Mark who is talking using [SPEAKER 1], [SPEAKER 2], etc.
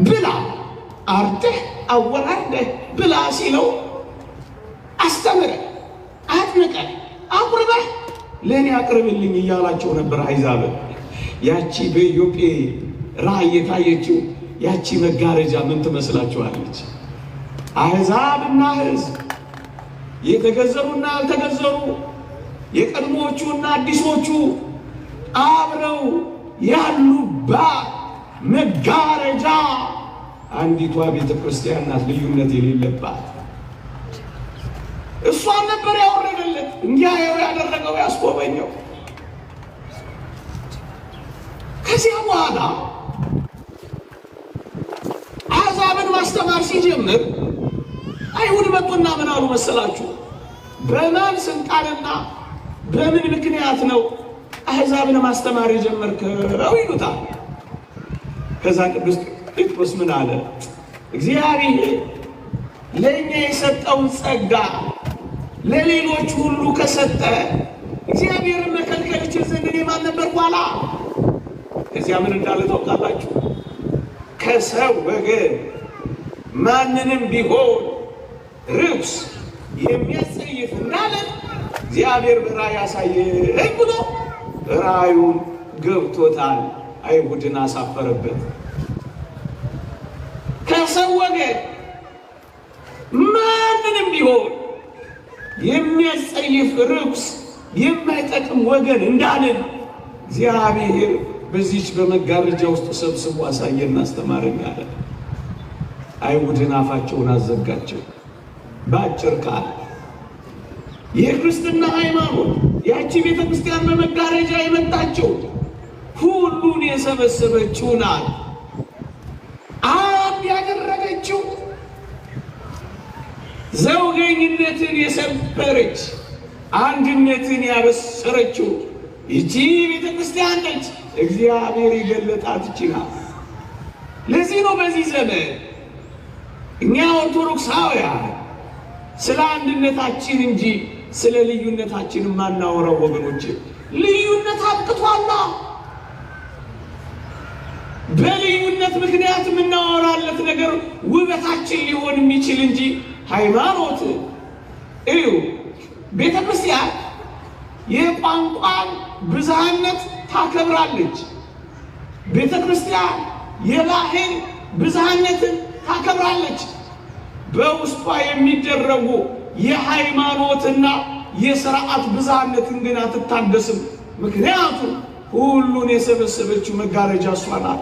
[SPEAKER 1] ብላ አርደህ አወራርደህ ብላ ሲለው አስተምረህ አጥምቀህ አቁርበህ ለእኔ አቅርብልኝ እያላቸው ነበር አሕዛብ። ያቺ በኢዮጴ ራእይ የታየችው ያቺ መጋረጃ ምን ትመስላችኋለች? አሕዛብና ሕዝብ፣ የተገዘሩና ያልተገዘሩ፣ የቀድሞዎቹና አዲሶቹ አብረው ያሉባት መጋረጃ አንዲቷ ቤተ ክርስቲያን ናት፣ ልዩነት የሌለባት። እሷን ነበር ያወረደለት፣ እንዲያየው ያደረገው፣ ያስጎበኘው። ከዚያ በኋላ አሕዛብን ማስተማር ሲጀምር አይሁድ መጡና ምን አሉ መሰላችሁ? በማን ስልጣንና በምን ምክንያት ነው አሕዛብን ማስተማር የጀመርከው ይሉታል። ከዛ ቅዱስ ጴጥሮስ ምን አለ? እግዚአብሔር ለእኛ የሰጠውን ጸጋ ለሌሎች ሁሉ ከሰጠ እግዚአብሔርን መከልከል ይችል ዘንድ እኔ ማን ነበርኩ አለ። ከዚያ ምን እንዳለ ታውቃላችሁ? ከሰው ወገን ማንንም ቢሆን ርኩስ የሚያስጸይፍ እንዳለ እግዚአብሔር በራእይ ያሳየኝ ብሎ ራእዩን ገብቶታል። አይሁድን አሳፈረበት። ከሰው ወገን ማንንም ቢሆን የሚያስጸይፍ ርኩስ የማይጠቅም ወገን እንዳለን እግዚአብሔር በዚች በመጋረጃ ውስጥ ሰብስቦ አሳየን፣ አስተማረኝ አለ። አይሁድን አፋቸውን አዘጋቸው። በአጭር ቃል የክርስትና ሃይማኖት ያቺ ቤተ ክርስቲያን በመጋረጃ የመጣችው ሁሉን የሰበሰበችው ናት። አንድ ያደረገችው ዘውገኝነትን የሰበረች አንድነትን ያበሰረችው ይቺ ቤተ ክርስቲያን ነች። እግዚአብሔር የገለጣት ይችላል። ለዚህ ነው በዚህ ዘመን እኛ ኦርቶዶክሳውያን ስለ አንድነታችን እንጂ ስለ ልዩነታችን ማናወራው ወገኖች። ልዩነት አብቅቷላ። በልዩነት ምክንያት የምናወራለት ነገር ውበታችን ሊሆን የሚችል እንጂ ሃይማኖት እዩ። ቤተ ክርስቲያን የቋንቋን ብዝሃነት ታከብራለች። ቤተ ክርስቲያን የባህል ብዝሃነትን ታከብራለች። በውስጧ የሚደረጉ የሃይማኖትና የሥርዓት ብዝሃነትን ግን አትታደስም። ምክንያቱም ሁሉን የሰበሰበችው መጋረጃ እሷ ናት።